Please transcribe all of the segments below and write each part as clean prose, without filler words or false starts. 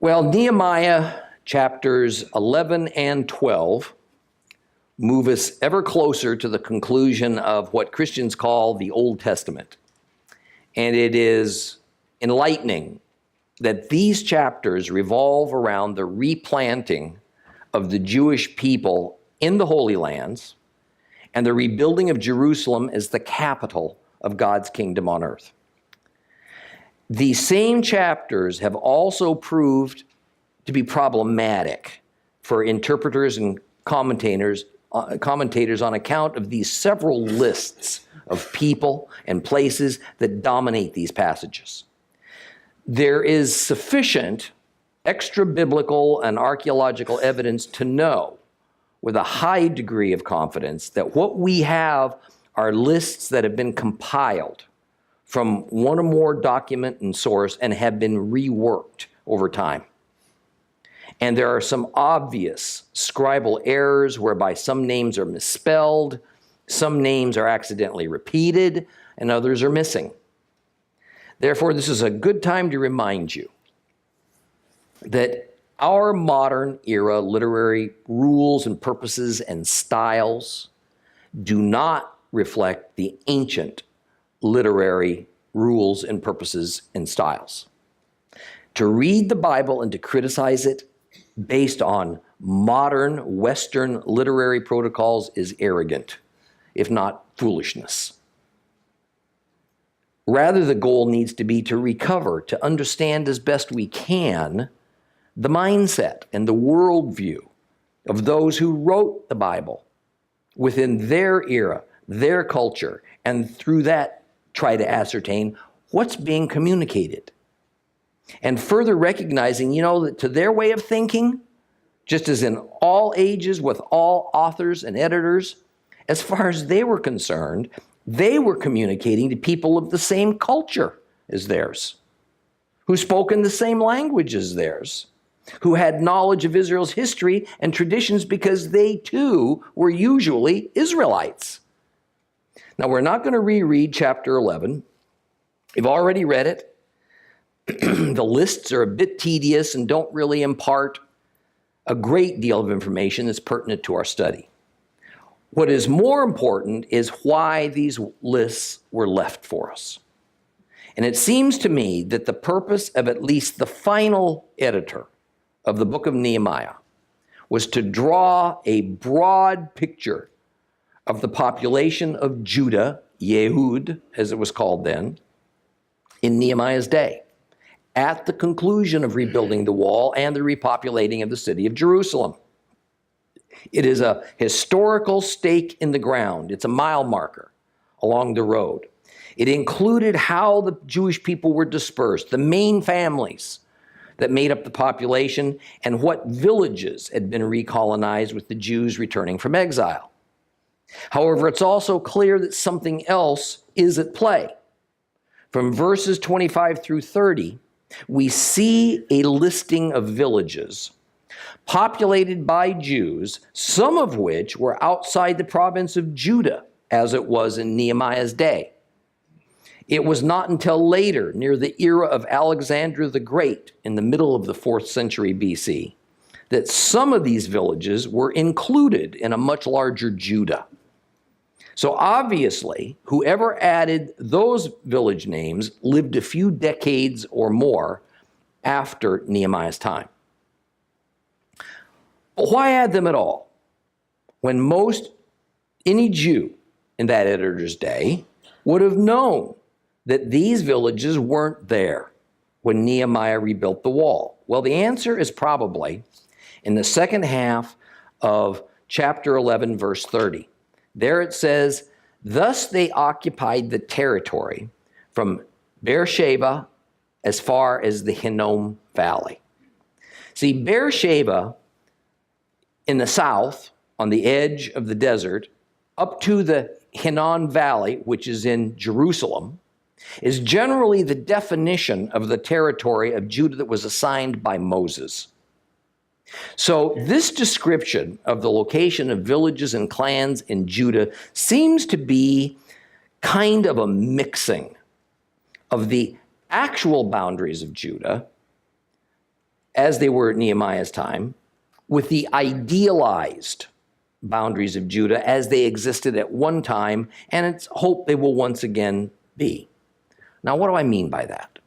Well, Nehemiah chapters 11 and 12 move us ever closer to the conclusion of what Christians call the Old Testament. And it is enlightening that these chapters revolve around the replanting of the Jewish people in the Holy Lands and the rebuilding of Jerusalem as the capital of God's kingdom on earth. These same chapters have also proved to be problematic for interpreters and commentators on account of these several lists of people and places that dominate these passages. There is sufficient extra-biblical and archaeological evidence to know with a high degree of confidence that what we have are lists that have been compiled from one or more document and source and have been reworked over time. And there are some obvious scribal errors whereby some names are misspelled, some names are accidentally repeated, and others are missing. Therefore, this is a good time to remind you that our modern era literary rules and purposes and styles do not reflect the ancient literary rules and purposes and styles. To read the Bible and to criticize it based on modern Western literary protocols is arrogant, if not foolishness. Rather, the goal needs to be to recover, to understand as best we can the mindset and the worldview of those who wrote the Bible within their era, their culture, and through that try to ascertain what's being communicated. And further recognizing, that to their way of thinking, just as in all ages with all authors and editors, as far as they were concerned, they were communicating to people of the same culture as theirs, who spoke in the same language as theirs, who had knowledge of Israel's history and traditions because they too were usually Israelites. Now, we're not going to reread chapter 11. We've already read it. The lists are a bit tedious and don't really impart a great deal of information that's pertinent to our study. What is more important is why these lists were left for us. And it seems to me that the purpose of at least the final editor of the book of Nehemiah was to draw a broad picture of the population of Judah, Yehud, as it was called then, in Nehemiah's day, at the conclusion of rebuilding the wall and the repopulating of the city of Jerusalem. It is a historical stake in the ground. It's a mile marker along the road. It included how the Jewish people were dispersed, the main families that made up the population, and what villages had been recolonized with the Jews returning from exile. However, it's also clear that something else is at play. From verses 25 through 30, we see a listing of villages populated by Jews, some of which were outside the province of Judah, as it was in Nehemiah's day. It was not until later, near the era of Alexander the Great, in the middle of the 4th century BC, that some of these villages were included in a much larger Judah. So obviously, whoever added those village names lived a few decades or more after Nehemiah's time. But why add them at all when any Jew in that editor's day would have known that these villages weren't there when Nehemiah rebuilt the wall? Well, the answer is probably in the second half of chapter 11, verse 30. There it says, "Thus they occupied the territory from Beersheba as far as the Hinnom Valley." See, Beersheba in the south, on the edge of the desert, up to the Hinnom Valley, which is in Jerusalem, is generally the definition of the territory of Judah that was assigned by Moses. So this description of the location of villages and clans in Judah seems to be kind of a mixing of the actual boundaries of Judah as they were at Nehemiah's time, with the idealized boundaries of Judah as they existed at one time, and it's hoped they will once again be. Now, what do I mean by that?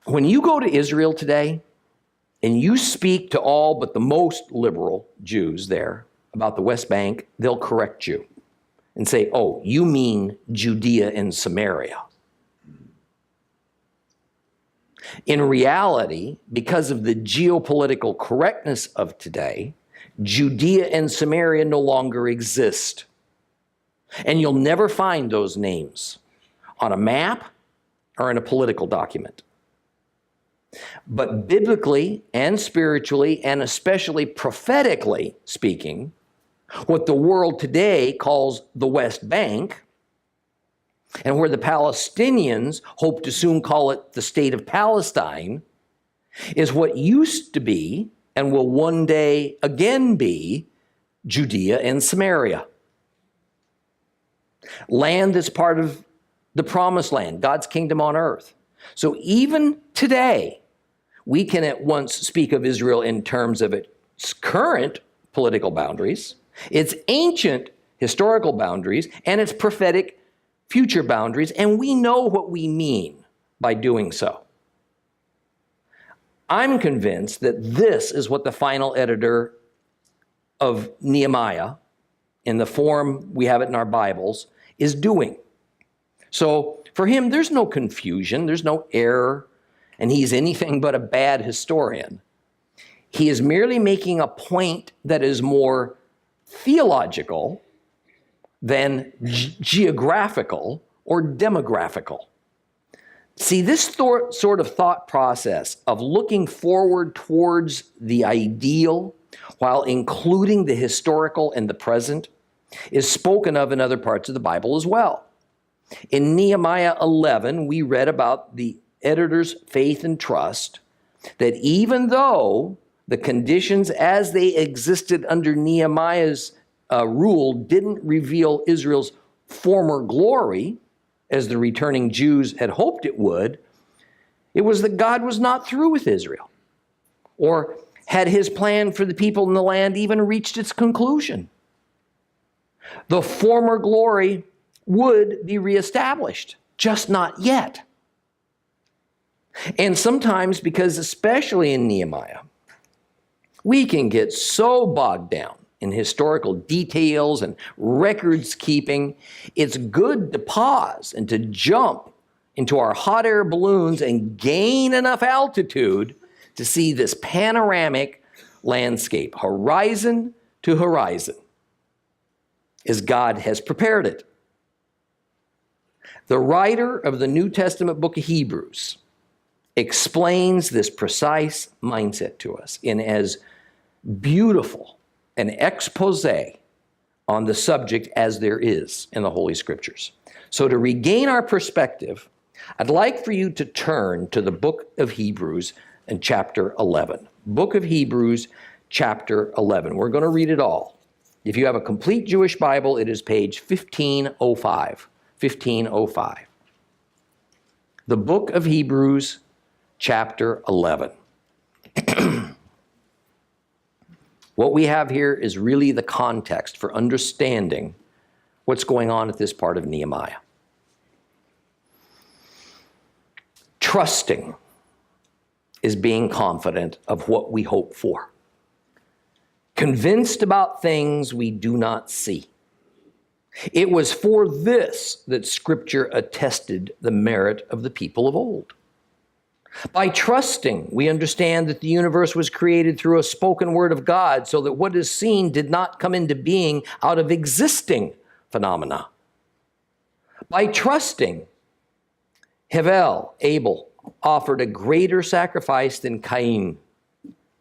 When you go to Israel today and you speak to all but the most liberal Jews there about the West Bank, they'll correct you and say, oh, you mean Judea and Samaria. In reality, because of the geopolitical correctness of today, Judea and Samaria no longer exist. And you'll never find those names on a map or in a political document. But biblically and spiritually, and especially prophetically speaking, what the world today calls the West Bank, and where the Palestinians hope to soon call it the state of Palestine, is what used to be and will one day again be Judea and Samaria. Land that's part of the promised land, God's kingdom on earth. So even today, we can at once speak of Israel in terms of its current political boundaries, its ancient historical boundaries, and its prophetic future boundaries, and we know what we mean by doing so. I'm convinced that this is what the final editor of Nehemiah, in the form we have it in our Bibles, is doing. So for him, there's no confusion, there's no error, and he's anything but a bad historian. He is merely making a point that is more theological than geographical or demographical. See, this sort of thought process of looking forward towards the ideal while including the historical and the present is spoken of in other parts of the Bible as well. In Nehemiah 11, we read about the editor's faith and trust that even though the conditions as they existed under Nehemiah's rule didn't reveal Israel's former glory, as the returning Jews had hoped it would, it was that God was not through with Israel, or had his plan for the people in the land even reached its conclusion. The former glory would be reestablished, just not yet. And sometimes, because especially in Nehemiah, we can get so bogged down in historical details and records keeping, it's good to pause and to jump into our hot air balloons and gain enough altitude to see this panoramic landscape, horizon to horizon, as God has prepared it. The writer of the New Testament book of Hebrews explains this precise mindset to us in as beautiful an expose on the subject as there is in the Holy Scriptures. So to regain our perspective, I'd like for you to turn to the book of Hebrews in chapter 11. Book of Hebrews, chapter 11. We're going to read it all. If you have a complete Jewish Bible, it is page 1505. 1505. The book of Hebrews, chapter 11. What we have here is really the context for understanding what's going on at this part of Nehemiah. Trusting is being confident of what we hope for. Convinced about things we do not see. It was for this that Scripture attested the merit of the people of old. By trusting, we understand that the universe was created through a spoken word of God, so that what is seen did not come into being out of existing phenomena. By trusting, Abel, offered a greater sacrifice than Cain.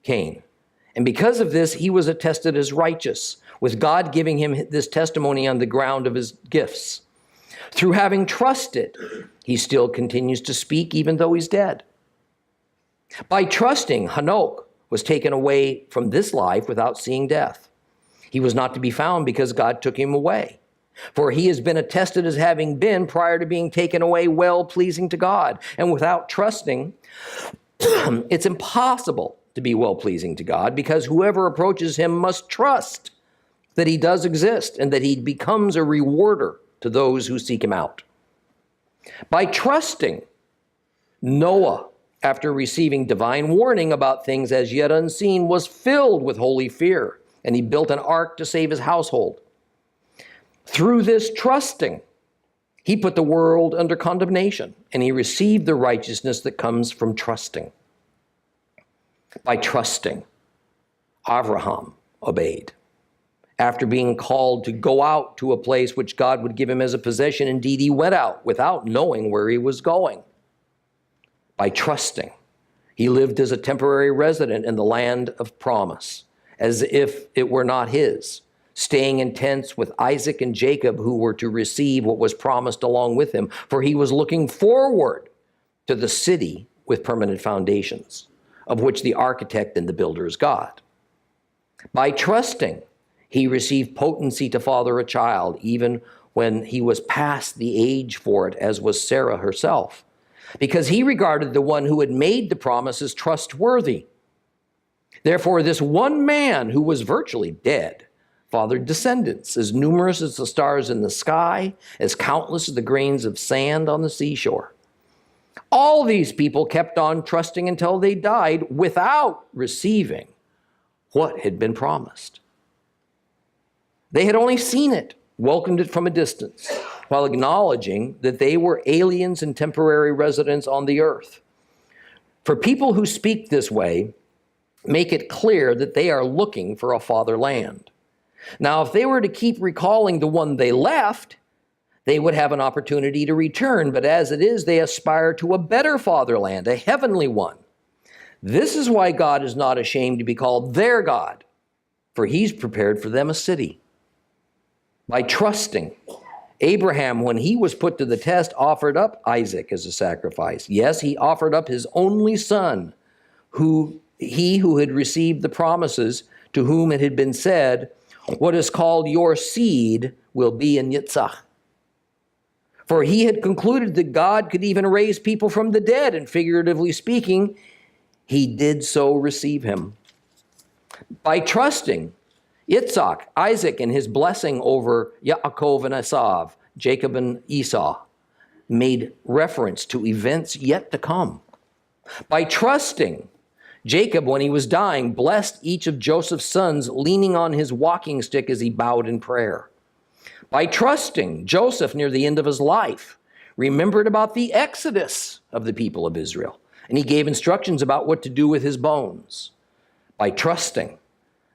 And because of this, he was attested as righteous, with God giving him this testimony on the ground of his gifts. Through having trusted, he still continues to speak even though he's dead. By trusting, Hanok was taken away from this life without seeing death. He was not to be found because God took him away. For he has been attested as having been, prior to being taken away, well-pleasing to God. And without trusting, it's impossible to be well-pleasing to God, because whoever approaches him must trust that he does exist and that he becomes a rewarder to those who seek him out. By trusting, Noah, after receiving divine warning about things as yet unseen, was filled with holy fear, and he built an ark to save his household. Through this trusting, he put the world under condemnation, and he received the righteousness that comes from trusting. By trusting, Abraham obeyed. After being called to go out to a place which God would give him as a possession, indeed, he went out without knowing where he was going. By trusting, he lived as a temporary resident in the land of promise, as if it were not his, staying in tents with Isaac and Jacob, who were to receive what was promised along with him, for he was looking forward to the city with permanent foundations, of which the architect and the builder is God. By trusting, he received potency to father a child, even when he was past the age for it, as was Sarah herself, because he regarded the one who had made the promise as trustworthy. Therefore, this one man, who was virtually dead, fathered descendants as numerous as the stars in the sky, as countless as the grains of sand on the seashore. All these people kept on trusting until they died without receiving what had been promised. They had only seen it, welcomed it from a distance, while acknowledging that they were aliens and temporary residents on the earth. For people who speak this way, make it clear that they are looking for a fatherland. Now, if they were to keep recalling the one they left, they would have an opportunity to return. But as it is, they aspire to a better fatherland, a heavenly one. This is why God is not ashamed to be called their God, for he's prepared for them a city. By trusting, Abraham, when he was put to the test, offered up Isaac as a sacrifice. Yes, he offered up his only son, who had received the promises, to whom it had been said, what is called your seed will be in Yitzhak. For he had concluded that God could even raise people from the dead, and figuratively speaking, he did so receive him. By trusting, Yitzhak, Isaac, and his blessing over Yaakov and Esav, Jacob and Esau, made reference to events yet to come. By trusting, Jacob, when he was dying, blessed each of Joseph's sons, leaning on his walking stick as he bowed in prayer. By trusting, Joseph, near the end of his life, remembered about the exodus of the people of Israel, and he gave instructions about what to do with his bones. By trusting,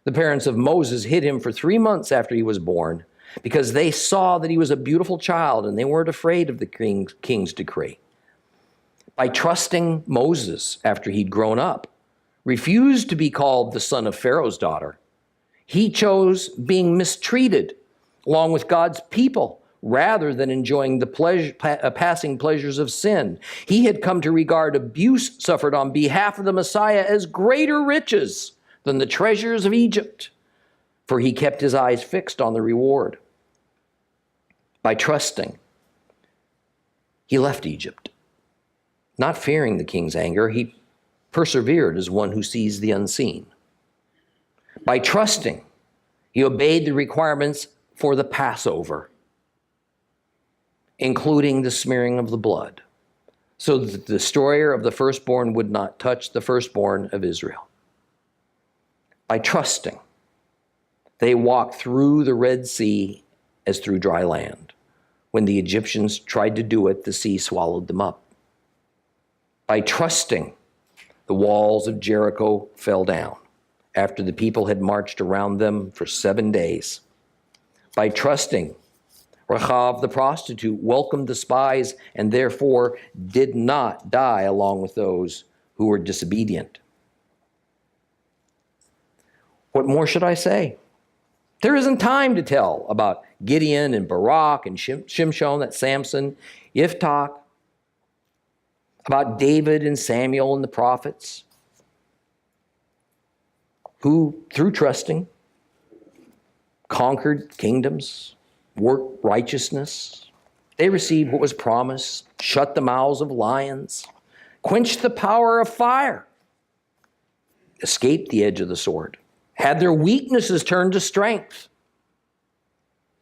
the parents of Moses hid him for 3 months after he was born, because they saw that he was a beautiful child and they weren't afraid of the king's decree. By trusting, Moses, after he'd grown up, refused to be called the son of Pharaoh's daughter. He chose being mistreated along with God's people rather than enjoying the passing pleasures of sin. He had come to regard abuse suffered on behalf of the Messiah as greater riches than the treasures of Egypt, for he kept his eyes fixed on the reward. By trusting, he left Egypt. Not fearing the king's anger, he persevered as one who sees the unseen. By trusting, he obeyed the requirements for the Passover, including the smearing of the blood, so that the destroyer of the firstborn would not touch the firstborn of Israel. By trusting, they walked through the Red Sea as through dry land. When the Egyptians tried to do it, the sea swallowed them up. By trusting, the walls of Jericho fell down after the people had marched around them for 7 days. By trusting, Rachav the prostitute welcomed the spies and therefore did not die along with those who were disobedient. What more should I say? There isn't time to tell about Gideon and Barak and Shimshon, that's Samson, Yiftach, about David and Samuel and the prophets, who, through trusting, conquered kingdoms, worked righteousness. They received what was promised, shut the mouths of lions, quenched the power of fire, escaped the edge of the sword, had their weaknesses turned to strength.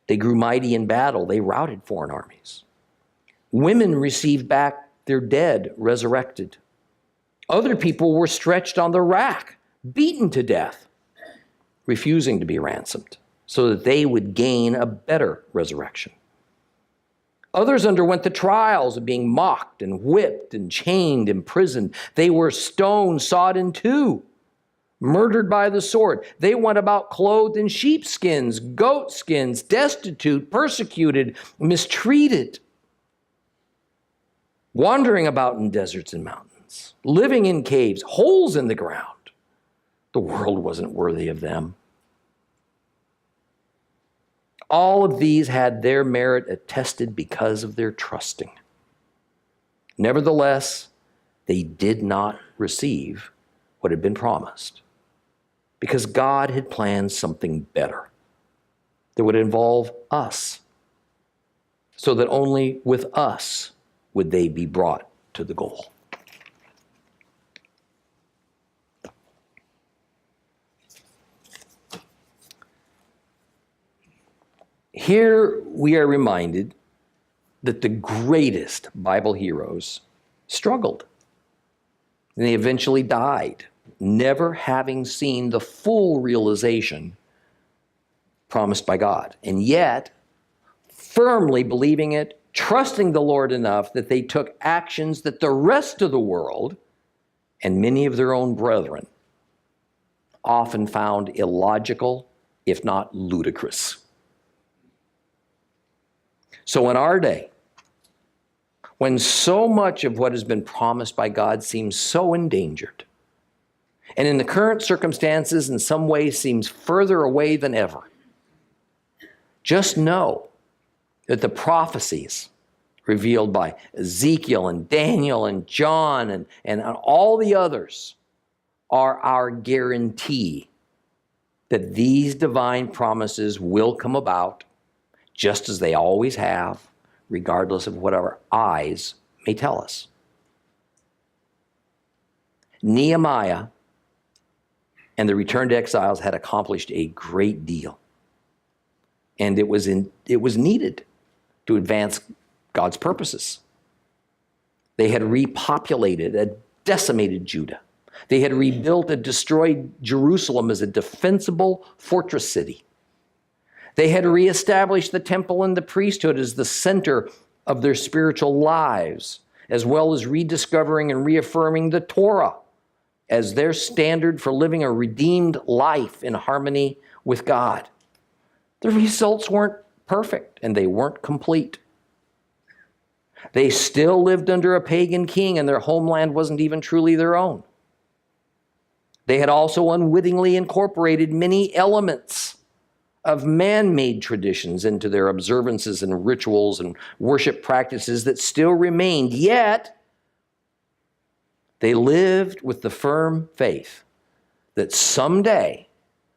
They grew mighty in battle. They routed foreign armies. Women received back their dead resurrected. Other people were stretched on the rack, beaten to death, refusing to be ransomed, so that they would gain a better resurrection. Others underwent the trials of being mocked and whipped and chained, imprisoned. They were stoned, sawed in two, murdered by the sword. They went about clothed in sheepskins, goatskins, destitute, persecuted, mistreated, wandering about in deserts and mountains, living in caves, holes in the ground. The world wasn't worthy of them. All of these had their merit attested because of their trusting. Nevertheless, they did not receive what had been promised, because God had planned something better that would involve us, so that only with us would they be brought to the goal. Here we are reminded that the greatest Bible heroes struggled, and they eventually died, never having seen the full realization promised by God, and yet firmly believing it, trusting the Lord enough that they took actions that the rest of the world and many of their own brethren often found illogical, if not ludicrous. So in our day, when so much of what has been promised by God seems so endangered, and in the current circumstances in some ways seems further away than ever, just know that the prophecies revealed by Ezekiel and Daniel and John and all the others are our guarantee that these divine promises will come about, just as they always have, regardless of what our eyes may tell us. Nehemiah and the returned exiles had accomplished a great deal, and it was needed to advance God's purposes. They had repopulated a decimated Judah. They had rebuilt a destroyed Jerusalem as a defensible fortress city. They had reestablished the temple and the priesthood as the center of their spiritual lives, as well as rediscovering and reaffirming the Torah as their standard for living a redeemed life in harmony with God. The results weren't perfect, and they weren't complete. They still lived under a pagan king, and their homeland wasn't even truly their own. They had also unwittingly incorporated many elements of man-made traditions into their observances and rituals and worship practices that still remained, yet they lived with the firm faith that someday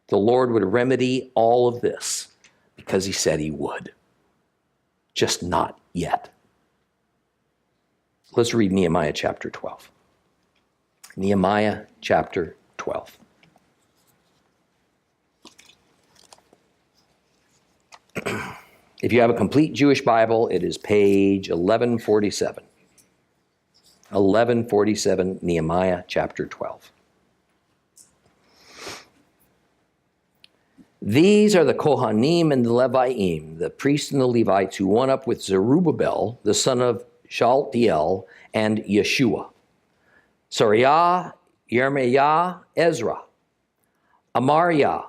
the Lord would remedy all of this, because he said he would. Just not yet. Let's read Nehemiah chapter 12. Nehemiah chapter 12. If you have a complete Jewish Bible, it is page 1147. 1147, Nehemiah chapter 12. These are the Kohanim and the Leviim, the priests and the Levites, who went up with Zerubbabel, the son of Shaltiel, and Yeshua, Sariah, Yermiah, Ezra, Amariah,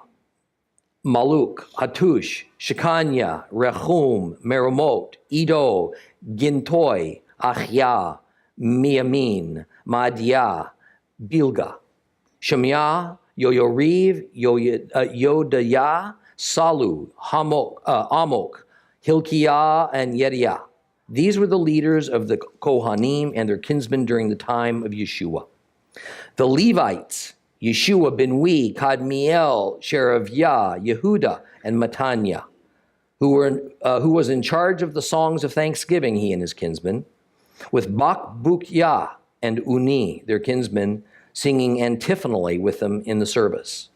Maluk, Hatush, Shekaniah, Rehum, Meremot, Edo, Gintoy, Achia, Miamin, Maadiah, Bilga, Shemiah, Yoyoriv, Yodayah, Salu, Amok, Hilkiah, and Yediah. These were the leaders of the Kohanim and their kinsmen during the time of Yeshua. The Levites, Yeshua, Binwi, Kadmiel, Shereviah, Yehuda, and Mataniah. who was in charge of the songs of thanksgiving, he and his kinsmen, with Bakbukyah and Uni, their kinsmen, singing antiphonally with them in the service.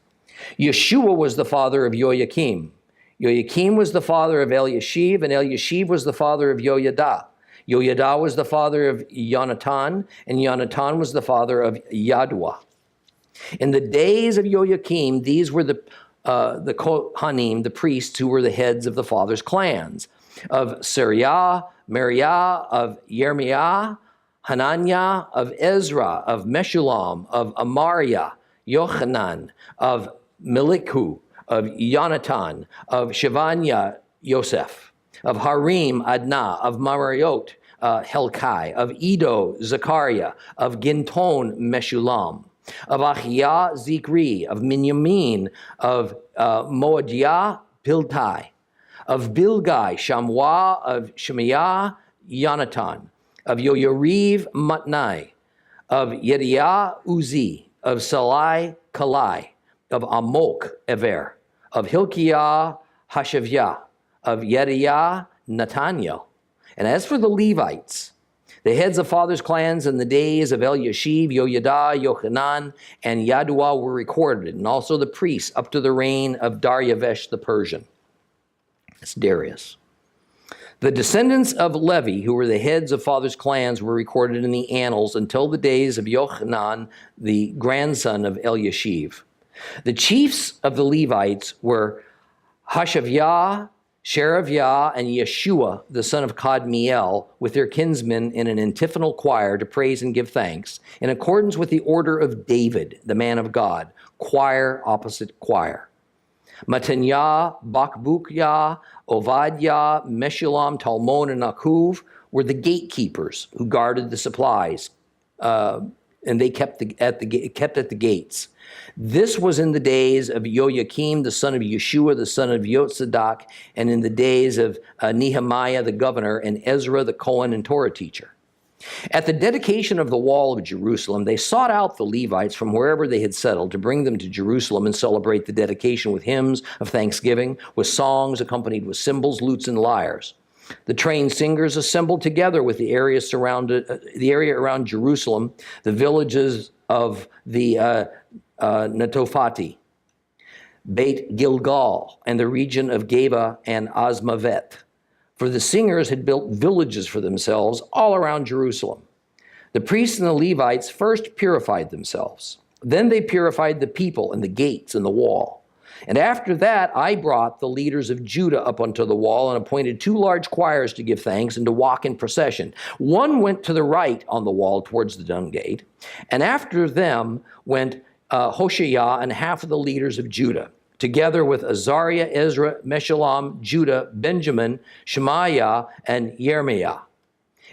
Yeshua was the father of Joachim. Joachim was the father of Eliashiv, and Eliashiv was the father of Yoyada. Yoyada was the father of Yonatan, and Yonatan was the father of Yadua. In the days of Joachim, these were the Kohanim, the priests who were the heads of the fathers' clans, of Sariah, Meriah, of Yermiah, Hananiah, of Ezra, of Meshullam, of Amariah, Yochanan, of Meliku, of Yonatan, of Shevaniah, Yosef, of Harim, Adnah, of Mariot, Helkai, of Edo, Zechariah, of Ginton, Meshullam, of Achiyah, Zikri, of Minyamin, of Moadiah, Piltai, of Bilgai, Shamwa, of Shemaiah, Yonatan, of Yoyariv, Matnai, of Yediah, Uzi, of Salai, Kalai, of Amok, Ever, of Hilkiah, Hashavyah, of Yediah, Nathaniel. And as for the Levites, the heads of fathers' clans in the days of Eliashiv, Yoyada, Yochanan, and Yadua were recorded, and also the priests up to the reign of Dariavesh the Persian. It's Darius. The descendants of Levi, who were the heads of fathers' clans, were recorded in the annals until the days of Yochanan, the grandson of Eliashiv. The chiefs of the Levites were Hashavyah, Sherebiah, and Yeshua, the son of Kadmiel, with their kinsmen in an antiphonal choir to praise and give thanks, in accordance with the order of David, the man of God, choir opposite choir. Mataniah, Bakbukyah, Ovadiah, Meshullam, Talmon, and Akuv were the gatekeepers who guarded the supplies, and they kept at the gates. This was in the days of Joachim, the son of Yeshua, the son of Yotzadak, and in the days of Nehemiah, the governor, and Ezra, the Kohen and Torah teacher. At the dedication of the wall of Jerusalem, they sought out the Levites from wherever they had settled to bring them to Jerusalem and celebrate the dedication with hymns of thanksgiving, with songs accompanied with cymbals, lutes, and lyres. The trained singers assembled together with the area around Jerusalem, the villages of the Netophati, Beit Gilgal, and the region of Geba and Asmavet. For the singers had built villages for themselves all around Jerusalem. The priests and the Levites first purified themselves. Then they purified the people and the gates and the wall. And after that, I brought the leaders of Judah up onto the wall and appointed 2 large choirs to give thanks and to walk in procession. One went to the right on the wall towards the dung gate, and after them went Hoshea and half of the leaders of Judah, together with Azariah, Ezra, Meshullam, Judah, Benjamin, Shemaiah, and Yermiah.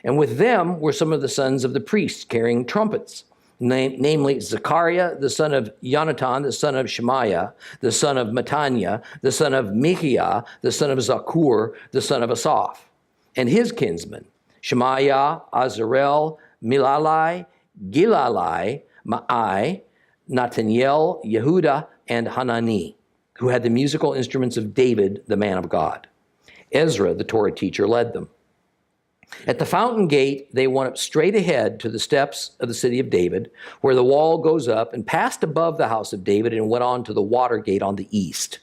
And with them were some of the sons of the priests carrying trumpets, namely Zechariah, the son of Yonatan, the son of Shemaiah, the son of Mattaniah, the son of Michiah, the son of Zakur, the son of Asaph, and his kinsmen, Shemaiah, Azarel, Milalai, Gilalai, Ma'ai, Nathaniel, Yehuda, and Hanani, who had the musical instruments of David, the man of God. Ezra, the Torah teacher, led them. At the fountain gate, they went up straight ahead to the steps of the city of David, where the wall goes up, and passed above the house of David and went on to the water gate on the east.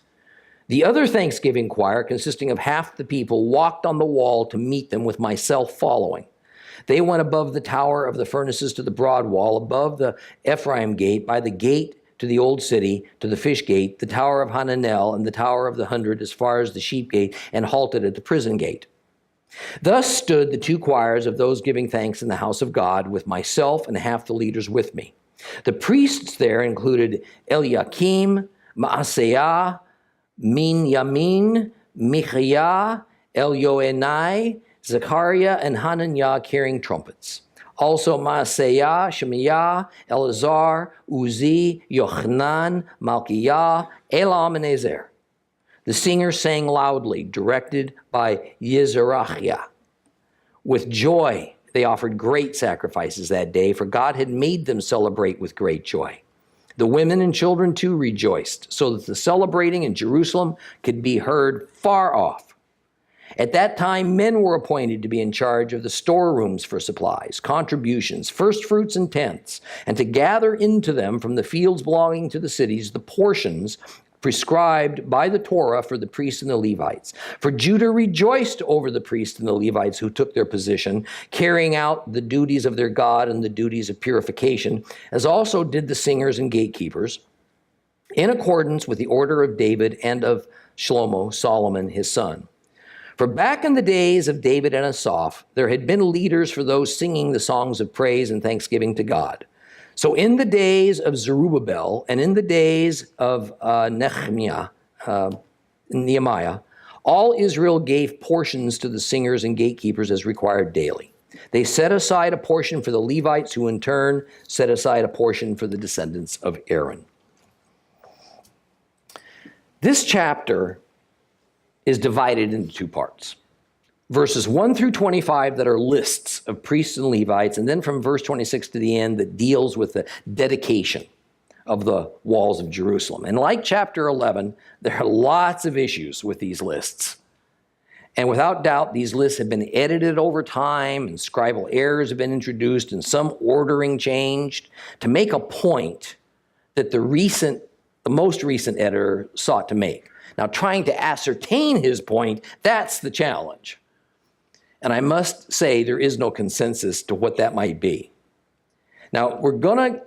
The other thanksgiving choir, consisting of half the people, walked on the wall to meet them, with myself following. They went above the tower of the furnaces to the broad wall, above the Ephraim gate, by the gate to the old city, to the fish gate, the tower of Hananel, and the tower of the 100, as far as the sheep gate, and halted at the prison gate. Thus stood the 2 choirs of those giving thanks in the house of God, with myself and half the leaders with me. The priests there included Eliakim, Maaseiah, Minyamin, Michaiah, Elyoenai, Zechariah, and Hananiah carrying trumpets. Also Maaseiah, Shemaiah, Eleazar, Uzi, Yochanan, Malchiah, Elam, and Ezer. The singers sang loudly, directed by Yezrachiah. With joy, they offered great sacrifices that day, for God had made them celebrate with great joy. The women and children too rejoiced, so that the celebrating in Jerusalem could be heard far off. At that time, men were appointed to be in charge of the storerooms for supplies, contributions, first fruits, and tenths, and to gather into them from the fields belonging to the cities the portions prescribed by the Torah for the priests and the Levites. For Judah rejoiced over the priests and the Levites who took their position, carrying out the duties of their God and the duties of purification, as also did the singers and gatekeepers, in accordance with the order of David and of Shlomo, Solomon, his son. For back in the days of David and Asaph, there had been leaders for those singing the songs of praise and thanksgiving to God. So in the days of Zerubbabel and in the days of Nehemiah, all Israel gave portions to the singers and gatekeepers as required daily. They set aside a portion for the Levites, who in turn set aside a portion for the descendants of Aaron. This chapter is divided into two parts. Verses 1 through 25 that are lists of priests and Levites, and then from verse 26 to the end that deals with the dedication of the walls of Jerusalem. And like chapter 11, there are lots of issues with these lists. And without doubt, these lists have been edited over time, and scribal errors have been introduced, and some ordering changed to make a point that the most recent editor sought to make. Now, trying to ascertain his point, that's the challenge. And I must say there is no consensus to what that might be. Now, we're going to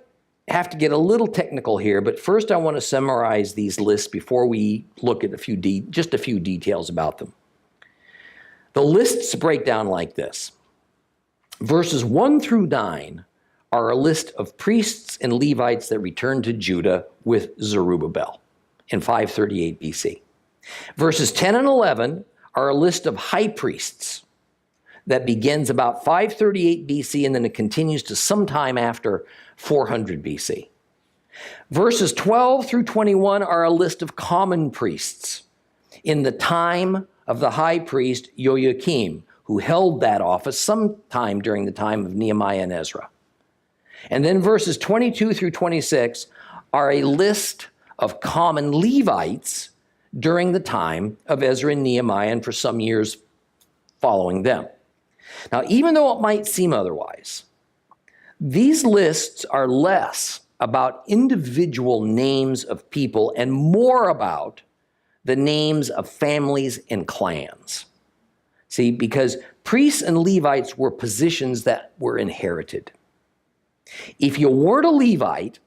have to get a little technical here, but first I want to summarize these lists before we look at just a few details about them. The lists break down like this. Verses 1 through 9 are a list of priests and Levites that returned to Judah with Zerubbabel in 538 BC. Verses 10 and 11 are a list of high priests that begins about 538 BC, and then it continues to sometime after 400 BC. Verses 12 through 21 are a list of common priests in the time of the high priest Joachim, who held that office sometime during the time of Nehemiah and Ezra. And then verses 22 through 26 are a list of common Levites during the time of Ezra and Nehemiah and for some years following them. Now, even though it might seem otherwise, these lists are less about individual names of people and more about the names of families and clans. See, because priests and Levites were positions that were inherited. If you weren't a Levite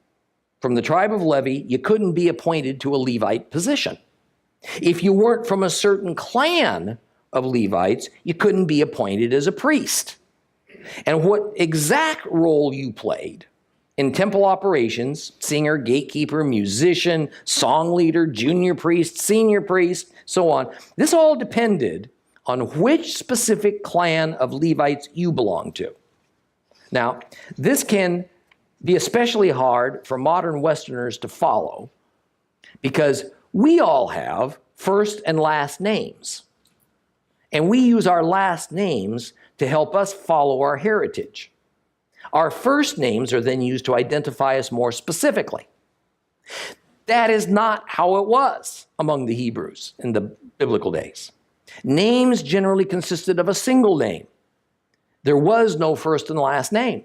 from the tribe of Levi, you couldn't be appointed to a Levite position. If you weren't from a certain clan of Levites, you couldn't be appointed as a priest. And what exact role you played in temple operations, singer, gatekeeper, musician, song leader, junior priest, senior priest, so on, this all depended on which specific clan of Levites you belonged to. Now, this can be especially hard for modern Westerners to follow because we all have first and last names. And we use our last names to help us follow our heritage. Our first names are then used to identify us more specifically. That is not how it was among the Hebrews in the biblical days. Names generally consisted of a single name. There was no first and last name.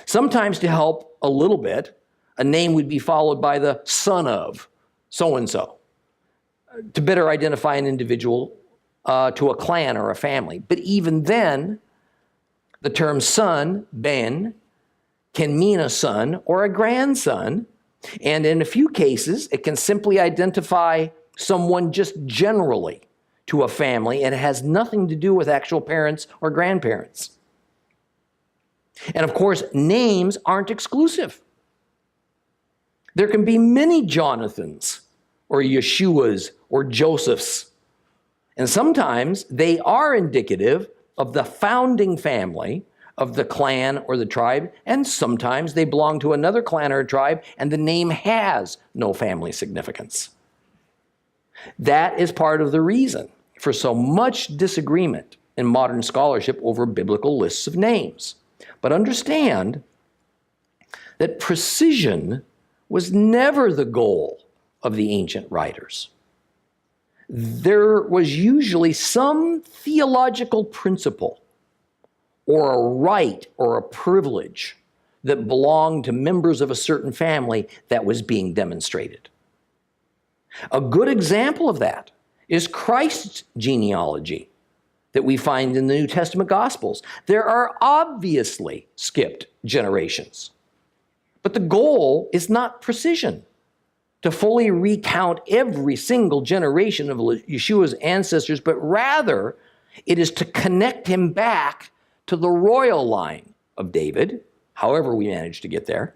Sometimes to help a little bit, a name would be followed by the son of so-and-so to better identify an individual to a clan or a family. But even then, the term son, ben, can mean a son or a grandson. And in a few cases, it can simply identify someone just generally to a family, and it has nothing to do with actual parents or grandparents. And of course, names aren't exclusive. There can be many Jonathans or Yeshuas or Josephs. And sometimes they are indicative of the founding family of the clan or the tribe, and sometimes they belong to another clan or tribe, and the name has no family significance. That is part of the reason for so much disagreement in modern scholarship over biblical lists of names. But understand that precision was never the goal of the ancient writers. there was usually some theological principle or a right or a privilege that belonged to members of a certain family that was being demonstrated. A good example of that is Christ's genealogy that we find in the New Testament Gospels. There are obviously skipped generations, but the goal is not precision, to fully recount every single generation of Yeshua's ancestors, but rather it is to connect him back to the royal line of David, however we managed to get there,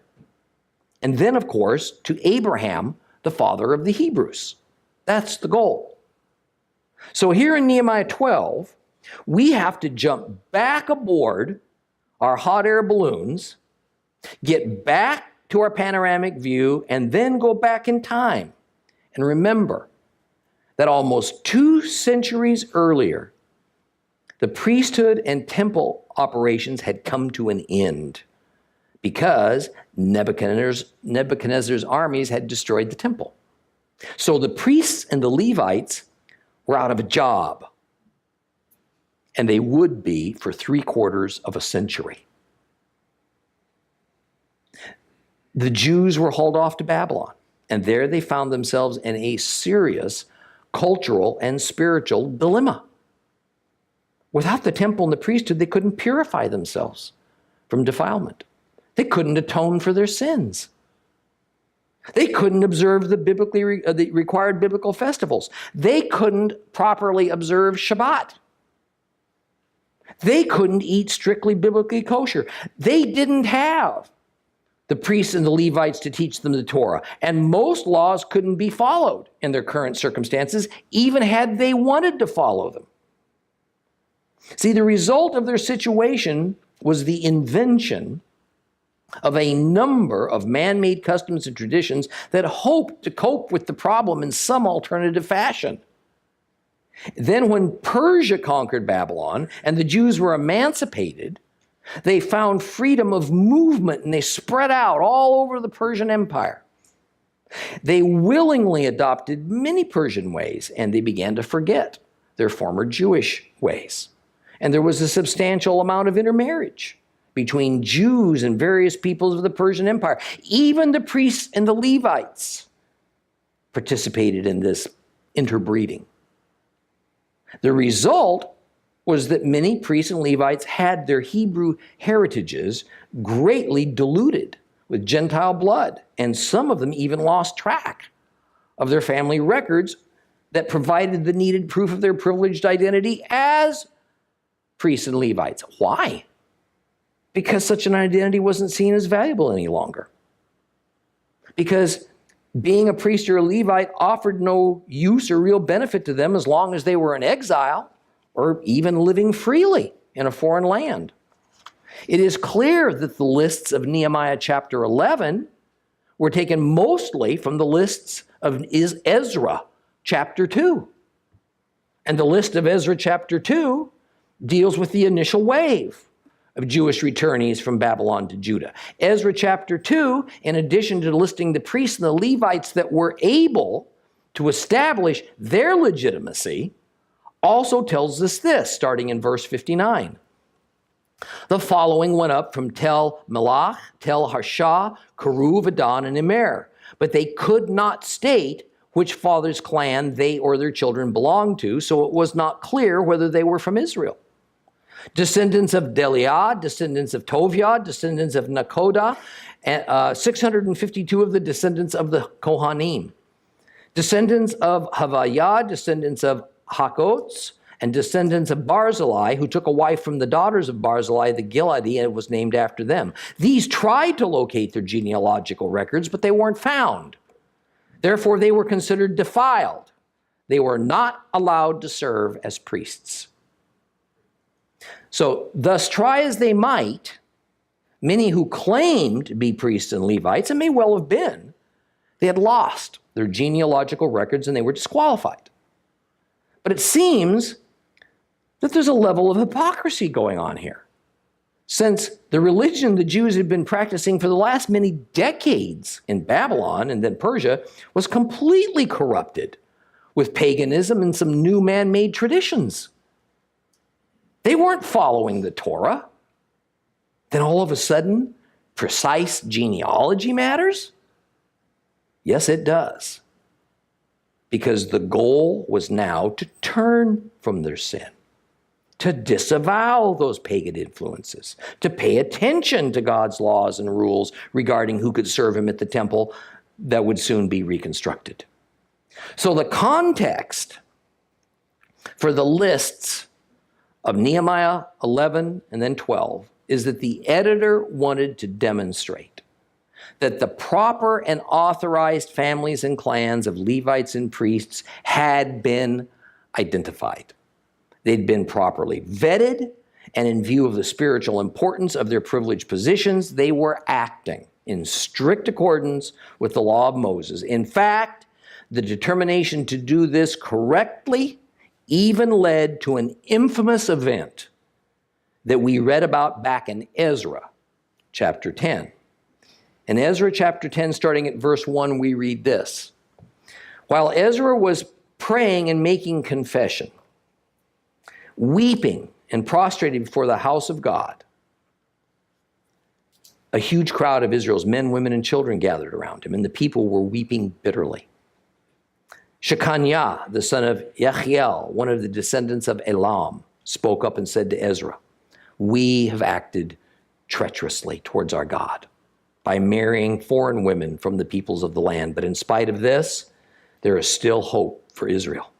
and then, of course, to Abraham, the father of the Hebrews. That's the goal. So here in Nehemiah 12, we have to jump back aboard our hot air balloons, get back to our panoramic view, and then go back in time. And remember that almost 2 centuries earlier, the priesthood and temple operations had come to an end because Nebuchadnezzar's armies had destroyed the temple. So the priests and the Levites were out of a job, and they would be for 3/4 of a century. The Jews were hauled off to Babylon, and there they found themselves in a serious cultural and spiritual dilemma. Without the temple and the priesthood, they couldn't purify themselves from defilement. They couldn't atone for their sins. They couldn't observe the required biblical festivals. They couldn't properly observe Shabbat. They couldn't eat strictly biblically kosher. They didn't have the priests and the Levites to teach them the Torah, and most laws couldn't be followed in their current circumstances, even had they wanted to follow them. See, the result of their situation was the invention of a number of man-made customs and traditions that hoped to cope with the problem in some alternative fashion. Then when Persia conquered Babylon and the Jews were emancipated, they found freedom of movement and they spread out all over the Persian Empire. They willingly adopted many Persian ways and they began to forget their former Jewish ways. And there was a substantial amount of intermarriage between Jews and various peoples of the Persian Empire. Even the priests and the Levites participated in this interbreeding. The result was that many priests and Levites had their Hebrew heritages greatly diluted with Gentile blood, and some of them even lost track of their family records that provided the needed proof of their privileged identity as priests and Levites. Why? Because such an identity wasn't seen as valuable any longer. Because being a priest or a Levite offered no use or real benefit to them as long as they were in exile or even living freely in a foreign land. It is clear that the lists of Nehemiah chapter 11 were taken mostly from the lists of Ezra chapter 2. And the list of Ezra chapter 2 deals with the initial wave of Jewish returnees from Babylon to Judah. Ezra chapter 2, in addition to listing the priests and the Levites that were able to establish their legitimacy, also tells us this, starting in verse 59. The following went up from Tel Melach, Tel Harsha, Keruv, Adon, and Immer, but they could not state which father's clan they or their children belonged to, so it was not clear whether they were from Israel. Descendants of Deliah, descendants of Toviah, descendants of Nakoda, 652 of the descendants of the Kohanim. Descendants of Havayah, descendants of Hakots, and descendants of Barzillai, who took a wife from the daughters of Barzillai the Gileadi, and it was named after them. These tried to locate their genealogical records, but they weren't found. Therefore, they were considered defiled. They were not allowed to serve as priests. So, thus, try as they might, many who claimed to be priests and Levites, and may well have been, they had lost their genealogical records and they were disqualified. But it seems that there's a level of hypocrisy going on here, since the religion the Jews had been practicing for the last many decades in Babylon and then Persia was completely corrupted with paganism and some new man-made traditions. They weren't following the Torah. Then all of a sudden, precise genealogy matters? Yes, it does. Because the goal was now to turn from their sin, to disavow those pagan influences, to pay attention to God's laws and rules regarding who could serve him at the temple that would soon be reconstructed. So the context for the lists of Nehemiah 11 and then 12 is that the editor wanted to demonstrate that the proper and authorized families and clans of Levites and priests had been identified. They'd been properly vetted, and in view of the spiritual importance of their privileged positions, they were acting in strict accordance with the law of Moses. In fact, the determination to do this correctly even led to an infamous event that we read about back in Ezra chapter 10. In Ezra chapter 10, starting at verse 1, we read this. While Ezra was praying and making confession, weeping and prostrated before the house of God, a huge crowd of Israel's men, women, and children gathered around him, and the people were weeping bitterly. Shechaniah, the son of Yechiel, one of the descendants of Elam, spoke up and said to Ezra, "We have acted treacherously towards our God by marrying foreign women from the peoples of the land. But in spite of this, there is still hope for Israel.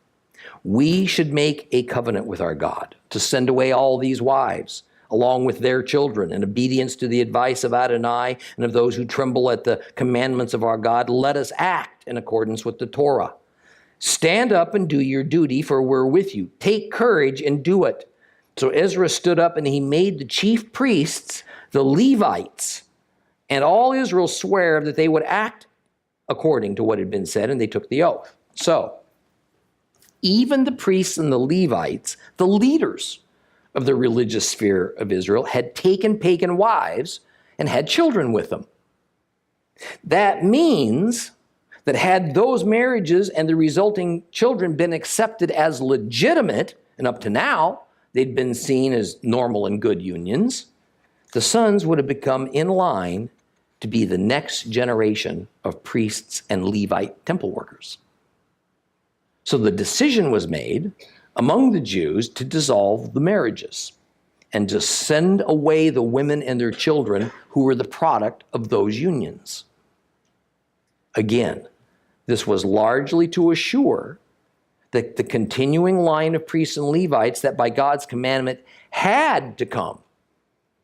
We should make a covenant with our God to send away all these wives, along with their children, in obedience to the advice of Adonai and of those who tremble at the commandments of our God. Let us act in accordance with the Torah. Stand up and do your duty, for we're with you. Take courage and do it." So Ezra stood up and he made the chief priests, the Levites, and all Israel swear that they would act according to what had been said, and they took the oath. So, even the priests and the Levites, the leaders of the religious sphere of Israel, had taken pagan wives and had children with them. That means that had those marriages and the resulting children been accepted as legitimate, and up to now they'd been seen as normal and good unions, the sons would have become in line to be the next generation of priests and Levite temple workers. So the decision was made among the Jews to dissolve the marriages and to send away the women and their children who were the product of those unions. Again, this was largely to assure that the continuing line of priests and Levites that by God's commandment had to come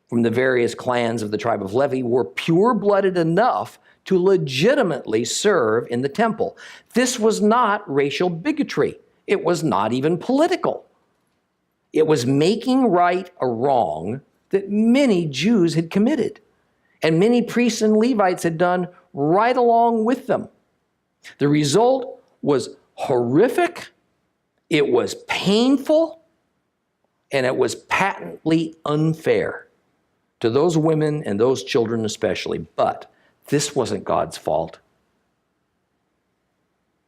from the various clans of the tribe of Levi were pure-blooded enough to legitimately serve in the temple. This was not racial bigotry. It was not even political. It was making right a wrong that many Jews had committed, and many priests and Levites had done right along with them. The result was horrific, it was painful, and it was patently unfair to those women and those children especially. But this wasn't God's fault.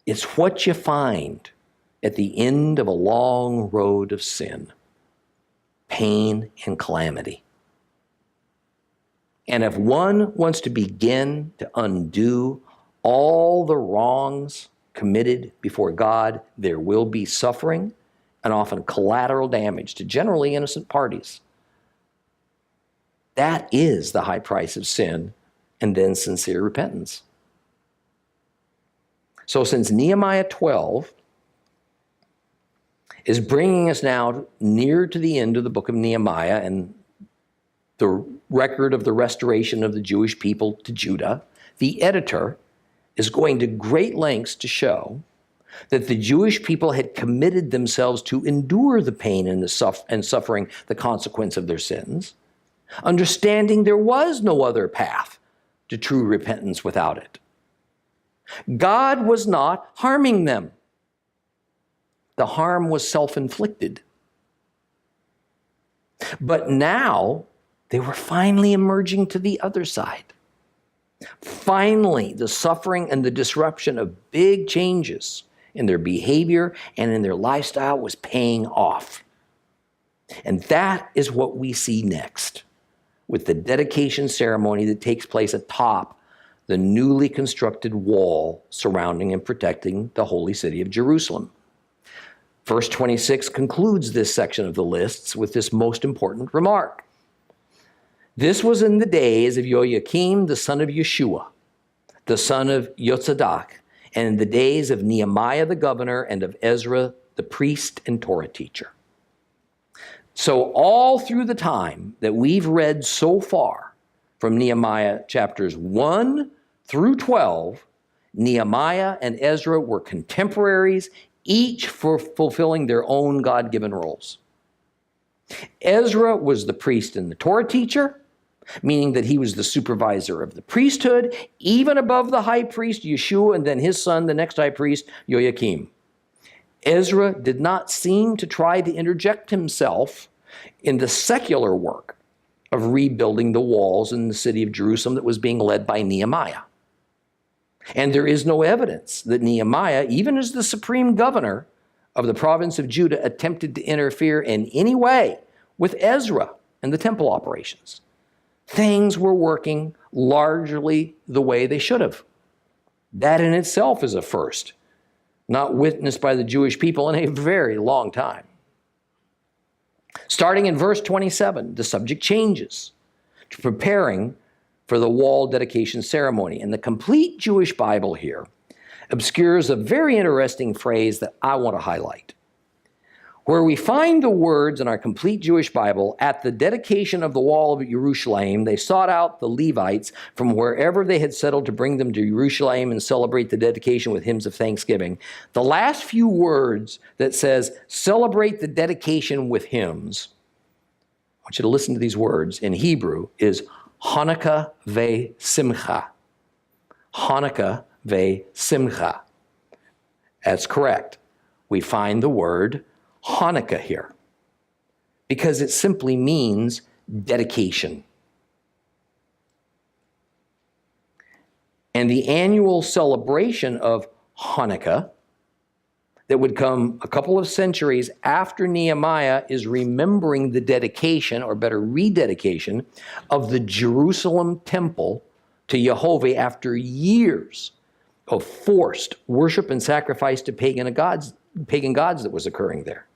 It's what you find at the end of a long road of sin, pain and calamity. And if one wants to begin to undo all the wrongs committed before God, there will be suffering and often collateral damage to generally innocent parties. That is the high price of sin and then sincere repentance. So since Nehemiah 12 is bringing us now near to the end of the book of Nehemiah and the record of the restoration of the Jewish people to Judah, the editor is going to great lengths to show that the Jewish people had committed themselves to endure the pain and suffering, the consequence of their sins, understanding there was no other path to true repentance without it. God was not harming them. The harm was self-inflicted. But now they were finally emerging to the other side. Finally, the suffering and the disruption of big changes in their behavior and in their lifestyle was paying off. And that is what we see next with the dedication ceremony that takes place atop the newly constructed wall surrounding and protecting the holy city of Jerusalem. Verse 26 concludes this section of the lists with this most important remark. This was in the days of Joachim, the son of Yeshua, the son of Yotzadak, and in the days of Nehemiah the governor and of Ezra the priest and Torah teacher. So all through the time that we've read so far from Nehemiah chapters 1 through 12, Nehemiah and Ezra were contemporaries, each for fulfilling their own God-given roles. Ezra was the priest and the Torah teacher, meaning that he was the supervisor of the priesthood, even above the high priest Yeshua and then his son, the next high priest, Joachim. Ezra did not seem to try to interject himself in the secular work of rebuilding the walls in the city of Jerusalem that was being led by Nehemiah. And there is no evidence that Nehemiah, even as the supreme governor of the province of Judah, attempted to interfere in any way with Ezra and the temple operations. Things were working largely the way they should have. That in itself is a first, not witnessed by the Jewish people in a very long time. Starting in verse 27, the subject changes to preparing for the wall dedication ceremony. And the complete Jewish Bible here obscures a very interesting phrase that I want to highlight. Where we find the words in our complete Jewish Bible, at the dedication of the wall of Jerusalem, they sought out the Levites from wherever they had settled to bring them to Jerusalem and celebrate the dedication with hymns of thanksgiving. The last few words that says, celebrate the dedication with hymns, I want you to listen to these words in Hebrew, is Hanukkah ve Simcha. Hanukkah ve Simcha. That's correct. We find the word Hanukkah here because it simply means dedication. And the annual celebration of Hanukkah that would come a couple of centuries after Nehemiah is remembering the dedication, or better, rededication, of the Jerusalem temple to Jehovah after years of forced worship and sacrifice to pagan gods that was occurring there.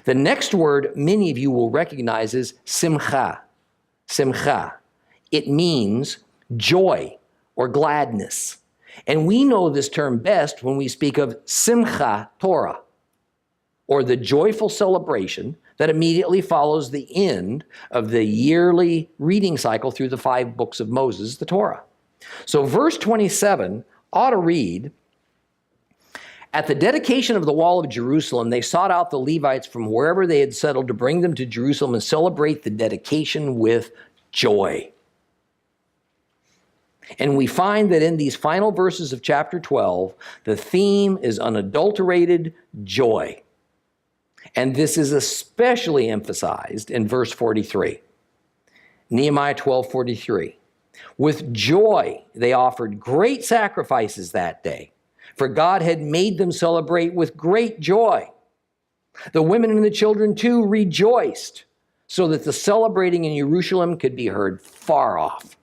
The next word many of you will recognize is simcha. Simcha. It means joy or gladness. And we know this term best when we speak of Simcha Torah, or the joyful celebration that immediately follows the end of the yearly reading cycle through the 5 books of Moses, the Torah. So verse 27 ought to read, at the dedication of the wall of Jerusalem, they sought out the Levites from wherever they had settled to bring them to Jerusalem and celebrate the dedication with joy. And we find that in these final verses of chapter 12, the theme is unadulterated joy. And this is especially emphasized in verse 43. Nehemiah 12:43. With joy, they offered great sacrifices that day, for God had made them celebrate with great joy. The women and the children too rejoiced, so that the celebrating in Jerusalem could be heard far off.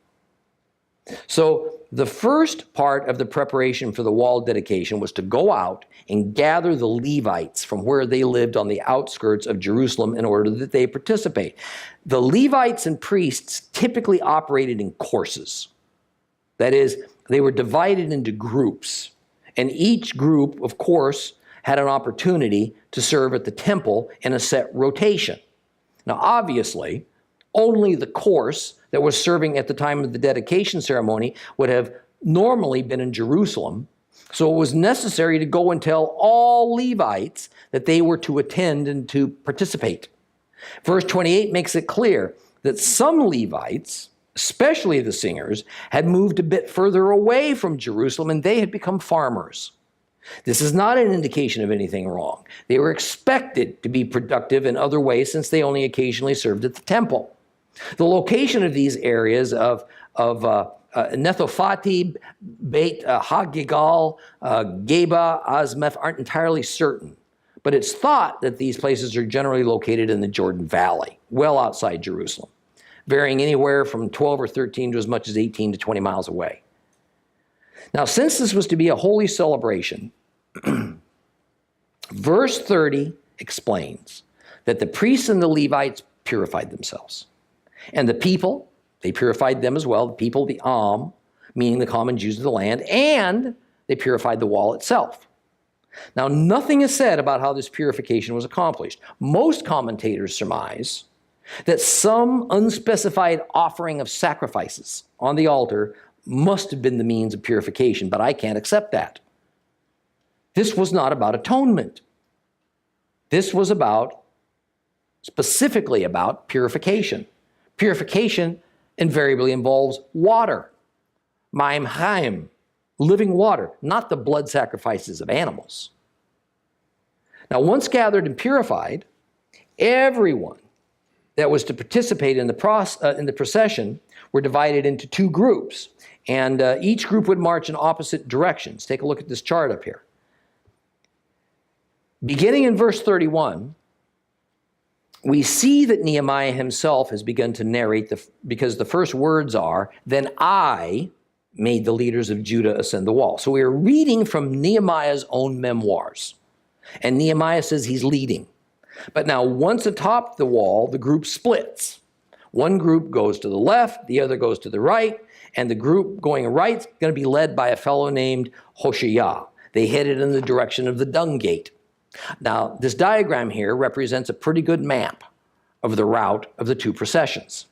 So the first part of the preparation for the wall dedication was to go out and gather the Levites from where they lived on the outskirts of Jerusalem in order that they participate. The Levites and priests typically operated in courses. That is, they were divided into groups, and each group, of course, had an opportunity to serve at the temple in a set rotation. Now, obviously, only the course that was serving at the time of the dedication ceremony would have normally been in Jerusalem. So it was necessary to go and tell all Levites that they were to attend and to participate. Verse 28 makes it clear that some Levites, especially the singers, had moved a bit further away from Jerusalem and they had become farmers. This is not an indication of anything wrong. They were expected to be productive in other ways since they only occasionally served at the temple. The location of these areas of Nethophati, Beit Hagigal, Geba, Azmeth aren't entirely certain. But it's thought that these places are generally located in the Jordan Valley, well outside Jerusalem, varying anywhere from 12 or 13 to as much as 18 to 20 miles away. Now, since this was to be a holy celebration, verse 30 explains that the priests and the Levites purified themselves. And the people, they purified them as well, the people, the meaning the common Jews of the land, and they purified the wall itself. Now, nothing is said about how this purification was accomplished. Most commentators surmise that some unspecified offering of sacrifices on the altar must have been the means of purification, but I can't accept that. This was not about atonement. This was specifically about purification. Purification invariably involves water, mayim chaim, living water, not the blood sacrifices of animals. Now, once gathered and purified, everyone that was to participate in the procession were divided into two groups, and each group would march in opposite directions. Take a look at this chart up here. Beginning in verse 31, we see that Nehemiah himself has begun to narrate, because the first words are, "Then I made the leaders of Judah ascend the wall." So we are reading from Nehemiah's own memoirs. And Nehemiah says he's leading. But now once atop the wall, the group splits. One group goes to the left, the other goes to the right, and the group going right is going to be led by a fellow named Hoshea. They headed in the direction of the dung gate. Now, this diagram here represents a pretty good map of the route of the two processions.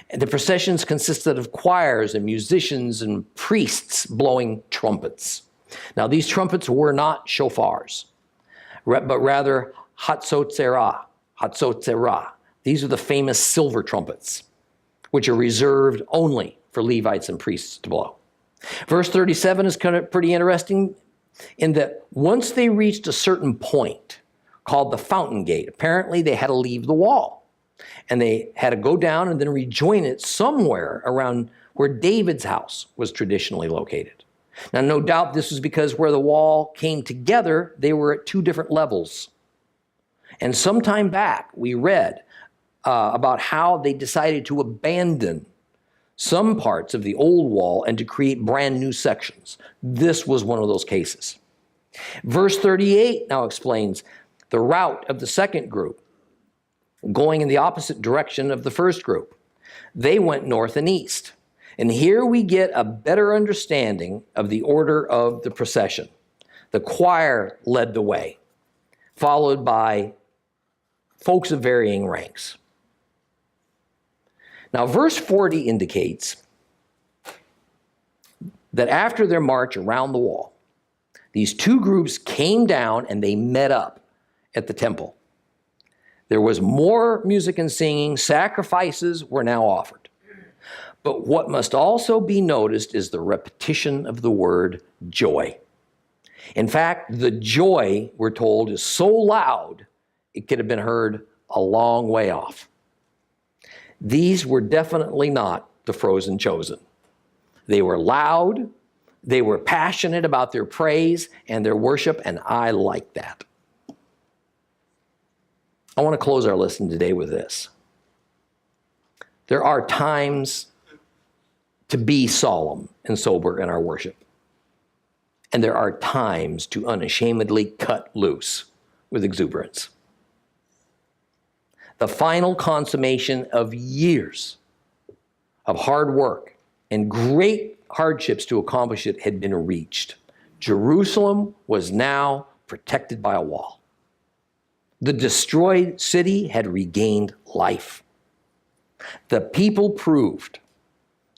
And the processions consisted of choirs and musicians and priests blowing trumpets. Now, these trumpets were not shofars, but rather hatzotzerah. These are the famous silver trumpets, which are reserved only for Levites and priests to blow. Verse 37 is kind of pretty interesting in that once they reached a certain point called the fountain gate, apparently they had to leave the wall. And they had to go down and then rejoin it somewhere around where David's house was traditionally located. Now, no doubt this was because where the wall came together, they were at two different levels. And sometime back, we read about how they decided to abandon some parts of the old wall and to create brand new sections. This was one of those cases. Verse 38 now explains the route of the second group, going in the opposite direction of the first group. They went north and east. And here we get a better understanding of the order of the procession. The choir led the way, followed by folks of varying ranks. Now, verse 40 indicates that after their march around the wall, these two groups came down and they met up at the temple. There was more music and singing. Sacrifices were now offered. But what must also be noticed is the repetition of the word joy. In fact, the joy, we're told, is so loud, it could have been heard a long way off. These were definitely not the frozen chosen. They were loud, they were passionate about their praise and their worship, and I like that. I want to close our lesson today with this. There are times to be solemn and sober in our worship. And there are times to unashamedly cut loose with exuberance. The final consummation of years of hard work and great hardships to accomplish it had been reached. Jerusalem was now protected by a wall. The destroyed city had regained life. The people proved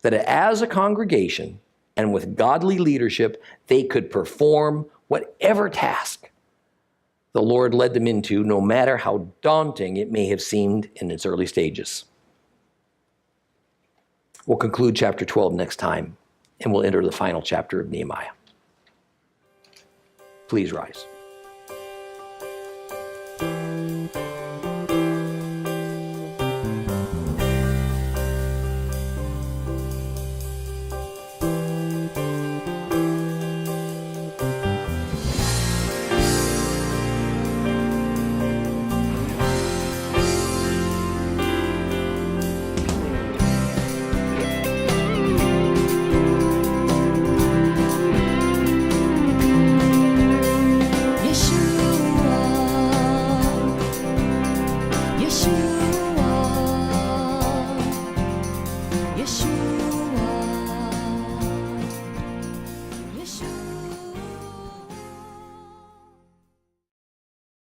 that as a congregation and with godly leadership, they could perform whatever task the Lord led them into, no matter how daunting it may have seemed in its early stages. We'll conclude chapter 12 next time, and we'll enter the final chapter of Nehemiah. Please rise.